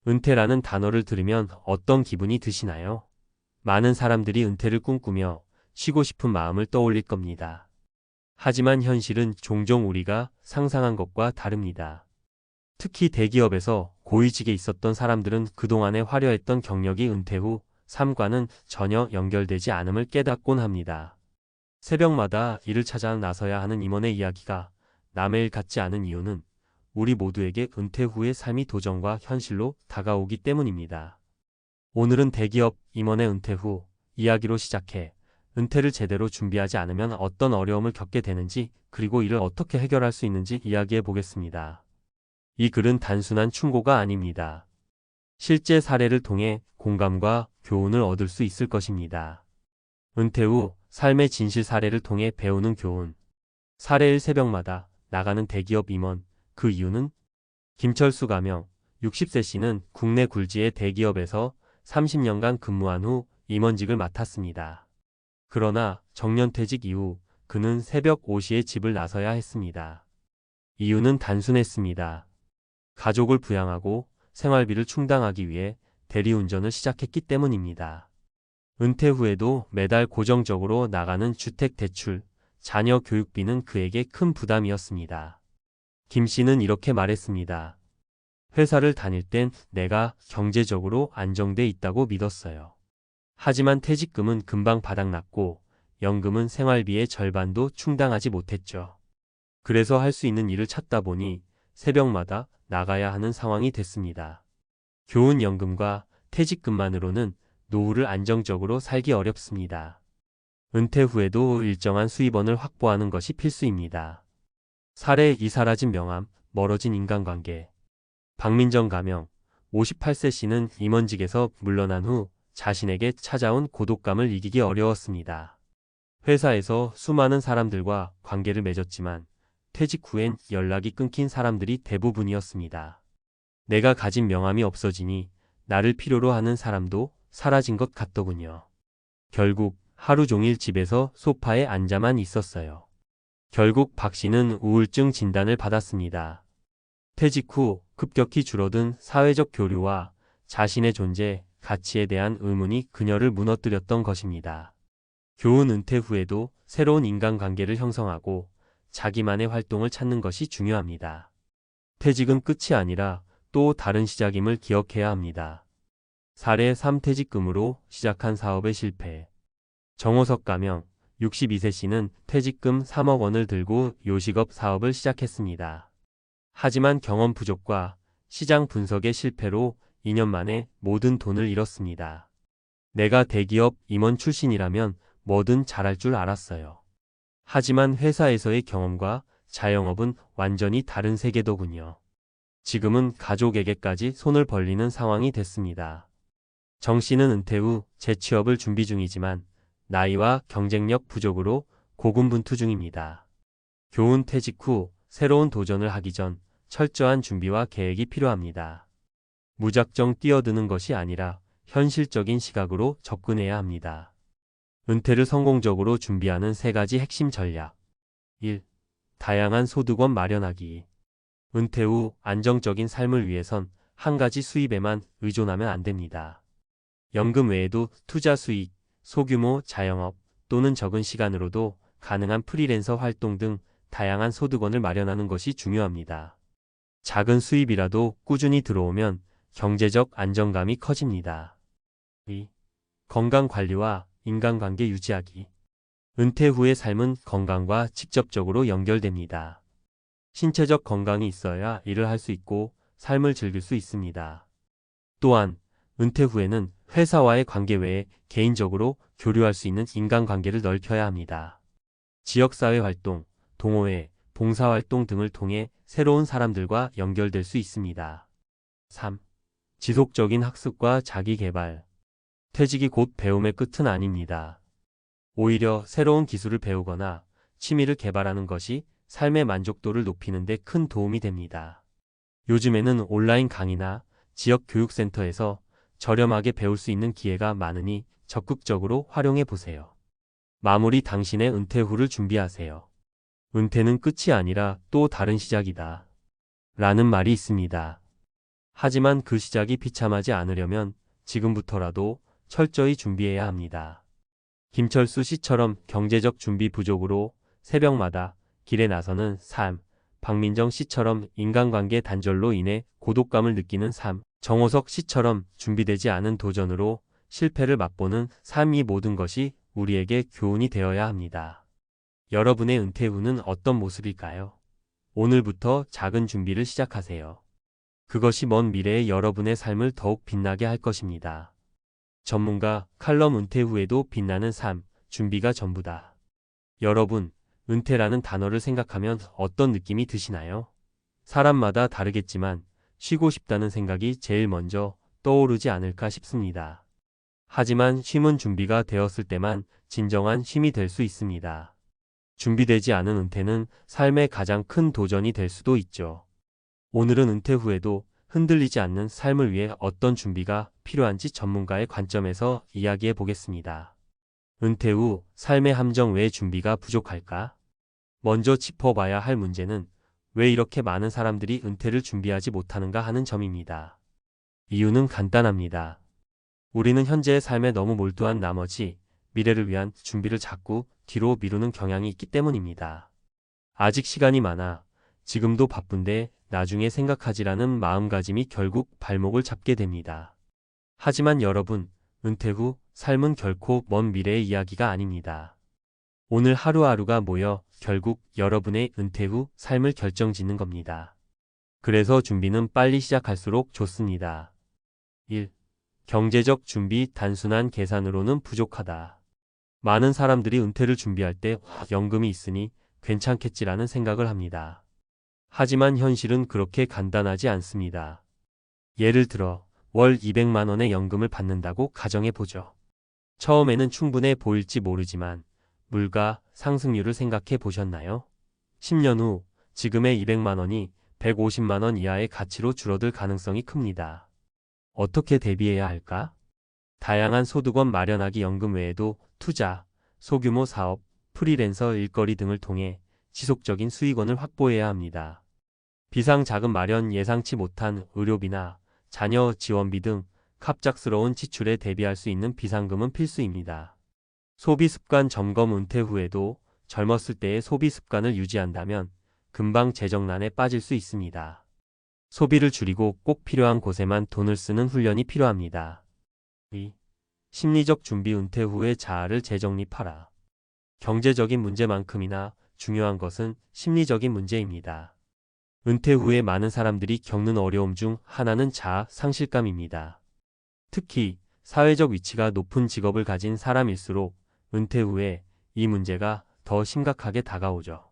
은퇴라는 단어를 들으면 어떤 기분이 드시나요? 많은 사람들이 은퇴를 꿈꾸며 쉬고 싶은 마음을 떠올릴 겁니다. 하지만 현실은 종종 우리가 상상한 것과 다릅니다. 특히 대기업에서 고위직에 있었던 사람들은 그동안의 화려했던 경력이 은퇴 후 삶과는 전혀 연결되지 않음을 깨닫곤 합니다. 새벽마다 일을 찾아 나서야 하는 임원의 이야기가 남의 일 같지 않은 이유는 우리 모두에게 은퇴 후의 삶이 도전과 현실로 다가오기 때문입니다. 오늘은 대기업 임원의 은퇴 후 이야기로 시작해 은퇴를 제대로 준비하지 않으면 어떤 어려움을 겪게 되는지, 그리고 이를 어떻게 해결할 수 있는지 이야기해 보겠습니다. 이 글은 단순한 충고가 아닙니다. 실제 사례를 통해 공감과 교훈을 얻을 수 있을 것입니다. 은퇴 후 삶의 진실 사례를 통해 배우는 교훈. 사례 1. 새벽마다 나가는 대기업 임원. 그 이유는? 김철수 가명 60세 씨는 국내 굴지의 대기업에서 30년간 근무한 후 임원직을 맡았습니다. 그러나 정년퇴직 이후 그는 새벽 5시에 집을 나서야 했습니다. 이유는 단순했습니다. 가족을 부양하고 생활비를 충당하기 위해 대리운전을 시작했기 때문입니다. 은퇴 후에도 매달 고정적으로 나가는 주택 대출, 자녀 교육비는 그에게 큰 부담이었습니다. 김 씨는 이렇게 말했습니다. 회사를 다닐 땐 내가 경제적으로 안정돼 있다고 믿었어요. 하지만 퇴직금은 금방 바닥났고 연금은 생활비의 절반도 충당하지 못했죠. 그래서 할 수 있는 일을 찾다 보니 새벽마다 나가야 하는 상황이 됐습니다. 교훈. 연금과 퇴직금만으로는 노후를 안정적으로 살기 어렵습니다. 은퇴 후에도 일정한 수입원을 확보하는 것이 필수입니다. 사례 2. 사라진 명함, 멀어진 인간관계. 박민정 가명 58세 씨는 임원직에서 물러난 후 자신에게 찾아온 고독감을 이기기 어려웠습니다. 회사에서 수많은 사람들과 관계를 맺었지만 퇴직 후엔 연락이 끊긴 사람들이 대부분이었습니다. 내가 가진 명함이 없어지니 나를 필요로 하는 사람도 사라진 것 같더군요. 결국 하루 종일 집에서 소파에 앉아만 있었어요. 결국 박 씨는 우울증 진단을 받았습니다. 퇴직 후 급격히 줄어든 사회적 교류와 자신의 존재, 가치에 대한 의문이 그녀를 무너뜨렸던 것입니다. 교훈. 은퇴 후에도 새로운 인간관계를 형성하고 자기만의 활동을 찾는 것이 중요합니다. 퇴직은 끝이 아니라 또 다른 시작임을 기억해야 합니다. 사례 3. 퇴직금으로 시작한 사업의 실패. 정호석 가명 62세 씨는 퇴직금 3억 원을 들고 요식업 사업을 시작했습니다. 하지만 경험 부족과 시장 분석의 실패로 2년 만에 모든 돈을 잃었습니다. 내가 대기업 임원 출신이라면 뭐든 잘할 줄 알았어요. 하지만 회사에서의 경험과 자영업은 완전히 다른 세계더군요. 지금은 가족에게까지 손을 벌리는 상황이 됐습니다. 정 씨는 은퇴 후 재취업을 준비 중이지만 나이와 경쟁력 부족으로 고군분투 중입니다. 교훈. 퇴직 후 새로운 도전을 하기 전 철저한 준비와 계획이 필요합니다. 무작정 뛰어드는 것이 아니라 현실적인 시각으로 접근해야 합니다. 은퇴를 성공적으로 준비하는 3가지 핵심 전략. 1. 다양한 소득원 마련하기. 은퇴 후 안정적인 삶을 위해선 한 가지 수입에만 의존하면 안 됩니다. 연금 외에도 투자 수익, 소규모 자영업 또는 적은 시간으로도 가능한 프리랜서 활동 등 다양한 소득원을 마련하는 것이 중요합니다. 작은 수입이라도 꾸준히 들어오면 경제적 안정감이 커집니다. 2. 건강관리와 인간관계 유지하기. 은퇴 후의 삶은 건강과 직접적으로 연결됩니다. 신체적 건강이 있어야 일을 할 수 있고 삶을 즐길 수 있습니다. 또한 은퇴 후에는 회사와의 관계 외에 개인적으로 교류할 수 있는 인간관계를 넓혀야 합니다. 지역사회 활동, 동호회, 봉사활동 등을 통해 새로운 사람들과 연결될 수 있습니다. 3. 지속적인 학습과 자기개발. 퇴직이 곧 배움의 끝은 아닙니다. 오히려 새로운 기술을 배우거나 취미를 개발하는 것이 삶의 만족도를 높이는 데 큰 도움이 됩니다. 요즘에는 온라인 강의나 지역 교육센터에서 저렴하게 배울 수 있는 기회가 많으니 적극적으로 활용해 보세요. 마무리. 당신의 은퇴 후를 준비하세요. 은퇴는 끝이 아니라 또 다른 시작이다. 라는 말이 있습니다. 하지만 그 시작이 비참하지 않으려면 지금부터라도 철저히 준비해야 합니다. 김철수 씨처럼 경제적 준비 부족으로 새벽마다 길에 나서는 삶, 박민정 씨처럼 인간관계 단절로 인해 고독감을 느끼는 삶, 정호석 씨처럼 준비되지 않은 도전으로 실패를 맛보는 삶, 이 모든 것이 우리에게 교훈이 되어야 합니다. 여러분의 은퇴 후는 어떤 모습일까요? 오늘부터 작은 준비를 시작하세요. 그것이 먼 미래의 여러분의 삶을 더욱 빛나게 할 것입니다. 전문가 칼럼, 은퇴 후에도 빛나는 삶, 준비가 전부다. 여러분, 은퇴라는 단어를 생각하면 어떤 느낌이 드시나요? 사람마다 다르겠지만 쉬고 싶다는 생각이 제일 먼저 떠오르지 않을까 싶습니다. 하지만 쉼은 준비가 되었을 때만 진정한 쉼이 될 수 있습니다. 준비되지 않은 은퇴는 삶의 가장 큰 도전이 될 수도 있죠. 오늘은 은퇴 후에도 흔들리지 않는 삶을 위해 어떤 준비가 필요한지 전문가의 관점에서 이야기해 보겠습니다. 은퇴 후 삶의 함정, 왜 준비가 부족할까? 먼저 짚어봐야 할 문제는 왜 이렇게 많은 사람들이 은퇴를 준비하지 못하는가 하는 점입니다. 이유는 간단합니다. 우리는 현재의 삶에 너무 몰두한 나머지 미래를 위한 준비를 자꾸 뒤로 미루는 경향이 있기 때문입니다. 아직 시간이 많아, 지금도 바쁜데 나중에 생각하지라는 마음가짐이 결국 발목을 잡게 됩니다. 하지만 여러분, 은퇴 후 삶은 결코 먼 미래의 이야기가 아닙니다. 오늘 하루하루가 모여 결국 여러분의 은퇴 후 삶을 결정짓는 겁니다. 그래서 준비는 빨리 시작할수록 좋습니다. 1. 경제적 준비, 단순한 계산으로는 부족하다. 많은 사람들이 은퇴를 준비할 때 연금이 있으니 괜찮겠지라는 생각을 합니다. 하지만 현실은 그렇게 간단하지 않습니다. 예를 들어 월 200만 원의 연금을 받는다고 가정해 보죠. 처음에는 충분해 보일지 모르지만 물가 상승률을 생각해 보셨나요? 10년 후 지금의 200만 원이 150만 원 이하의 가치로 줄어들 가능성이 큽니다. 어떻게 대비해야 할까? 다양한 소득원 마련하기, 연금 외에도 투자, 소규모 사업, 프리랜서 일거리 등을 통해 지속적인 수익원을 확보해야 합니다. 비상자금 마련, 예상치 못한 의료비나 자녀 지원비 등 갑작스러운 지출에 대비할 수 있는 비상금은 필수입니다. 소비 습관 점검, 은퇴 후에도 젊었을 때의 소비 습관을 유지한다면 금방 재정난에 빠질 수 있습니다. 소비를 줄이고 꼭 필요한 곳에만 돈을 쓰는 훈련이 필요합니다. 2. 심리적 준비, 은퇴 후의 자아를 재정립하라. 경제적인 문제만큼이나 중요한 것은 심리적인 문제입니다. 은퇴 후에 많은 사람들이 겪는 어려움 중 하나는 자아 상실감입니다. 특히 사회적 위치가 높은 직업을 가진 사람일수록 은퇴 후에 이 문제가 더 심각하게 다가오죠.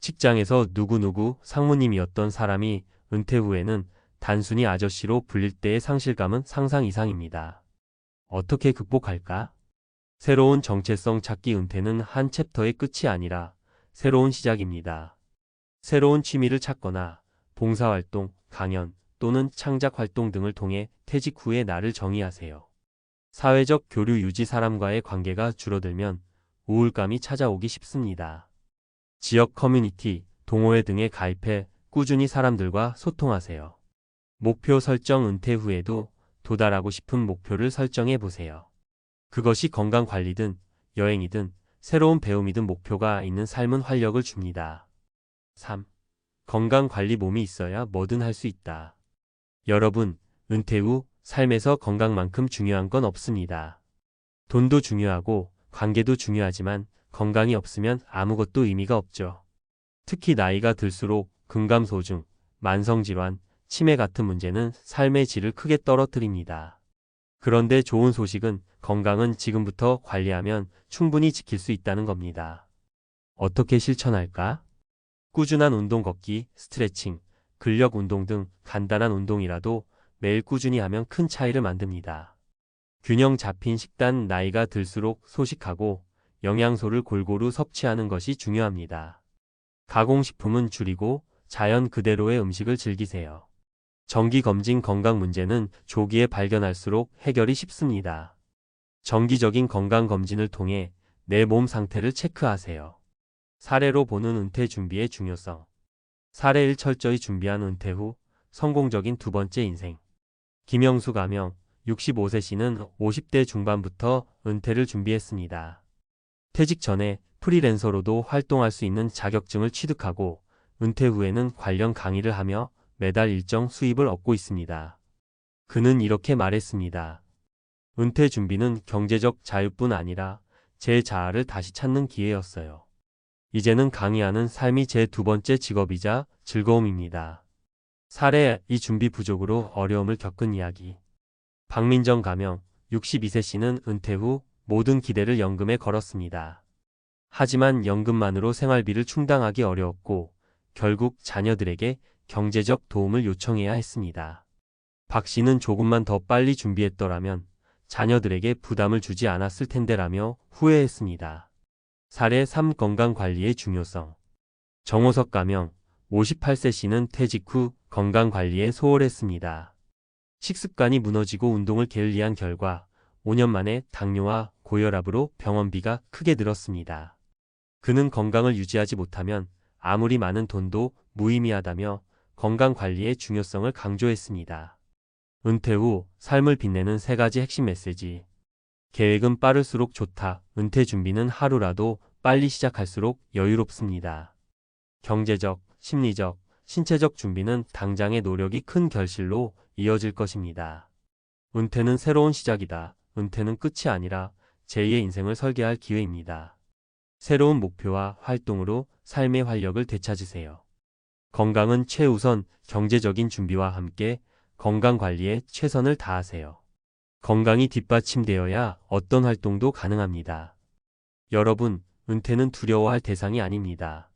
직장에서 누구누구 상무님이었던 사람이 은퇴 후에는 단순히 아저씨로 불릴 때의 상실감은 상상 이상입니다. 어떻게 극복할까? 새로운 정체성 찾기. 은퇴는 한 챕터의 끝이 아니라 새로운 시작입니다. 새로운 취미를 찾거나 봉사활동, 강연 또는 창작활동 등을 통해 퇴직 후의 나를 정의하세요. 사회적 교류 유지, 사람과의 관계가 줄어들면 우울감이 찾아오기 쉽습니다. 지역 커뮤니티, 동호회 등에 가입해 꾸준히 사람들과 소통하세요. 목표 설정. 은퇴 후에도 도달하고 싶은 목표를 설정해 보세요. 그것이 건강관리든 여행이든 새로운 배움이든 목표가 있는 삶은 활력을 줍니다. 3. 건강관리. 몸이 있어야 뭐든 할 수 있다. 여러분, 은퇴 후 삶에서 건강만큼 중요한 건 없습니다. 돈도 중요하고 관계도 중요하지만 건강이 없으면 아무것도 의미가 없죠. 특히 나이가 들수록 근감소증, 만성질환, 치매 같은 문제는 삶의 질을 크게 떨어뜨립니다. 그런데 좋은 소식은 건강은 지금부터 관리하면 충분히 지킬 수 있다는 겁니다. 어떻게 실천할까? 꾸준한 운동, 걷기, 스트레칭, 근력 운동 등 간단한 운동이라도 매일 꾸준히 하면 큰 차이를 만듭니다. 균형 잡힌 식단. 나이가 들수록 소식하고 영양소를 골고루 섭취하는 것이 중요합니다. 가공식품은 줄이고 자연 그대로의 음식을 즐기세요. 정기검진. 건강 문제는 조기에 발견할수록 해결이 쉽습니다. 정기적인 건강검진을 통해 내 몸 상태를 체크하세요. 사례로 보는 은퇴 준비의 중요성. 사례 1. 철저히 준비한 은퇴 후 성공적인 두 번째 인생. 김영수 가명 65세 씨는 50대 중반부터 은퇴를 준비했습니다. 퇴직 전에 프리랜서로도 활동할 수 있는 자격증을 취득하고 은퇴 후에는 관련 강의를 하며 매달 일정 수입을 얻고 있습니다. 그는 이렇게 말했습니다. 은퇴 준비는 경제적 자유뿐 아니라 제 자아를 다시 찾는 기회였어요. 이제는 강의하는 삶이 제 두 번째 직업이자 즐거움입니다. 사례 이 준비 부족으로 어려움을 겪은 이야기. 박민정 가명 62세 씨는 은퇴 후 모든 기대를 연금에 걸었습니다. 하지만 연금만으로 생활비를 충당하기 어려웠고 결국 자녀들에게 경제적 도움을 요청해야 했습니다. 박 씨는 조금만 더 빨리 준비했더라면 자녀들에게 부담을 주지 않았을 텐데라며 후회했습니다. 사례 3 건강관리의 중요성. 정호석 가명 58세 씨는 퇴직 후 건강관리에 소홀했습니다. 식습관이 무너지고 운동을 게을리한 결과 5년 만에 당뇨와 고혈압으로 병원비가 크게 늘었습니다. 그는 건강을 유지하지 못하면 아무리 많은 돈도 무의미하다며 건강관리의 중요성을 강조했습니다. 은퇴 후 삶을 빛내는 3가지 핵심 메시지. 계획은 빠를수록 좋다. 은퇴 준비는 하루라도 빨리 시작할수록 여유롭습니다. 경제적, 심리적, 신체적 준비는 당장의 노력이 큰 결실로 이어질 것입니다. 은퇴는 새로운 시작이다. 은퇴는 끝이 아니라 제2의 인생을 설계할 기회입니다. 새로운 목표와 활동으로 삶의 활력을 되찾으세요. 건강은 최우선, 경제적인 준비와 함께 건강관리에 최선을 다하세요. 건강이 뒷받침되어야 어떤 활동도 가능합니다. 여러분, 은퇴는 두려워할 대상이 아닙니다.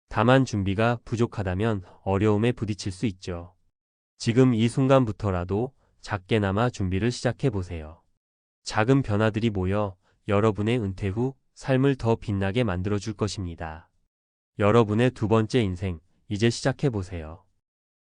다만 준비가 부족하다면 어려움에 부딪힐 수 있죠. 지금 이 순간부터라도 작게나마 준비를 시작해보세요. 작은 변화들이 모여 여러분의 은퇴 후 삶을 더 빛나게 만들어줄 것입니다. 여러분의 두 번째 인생, 이제 시작해보세요.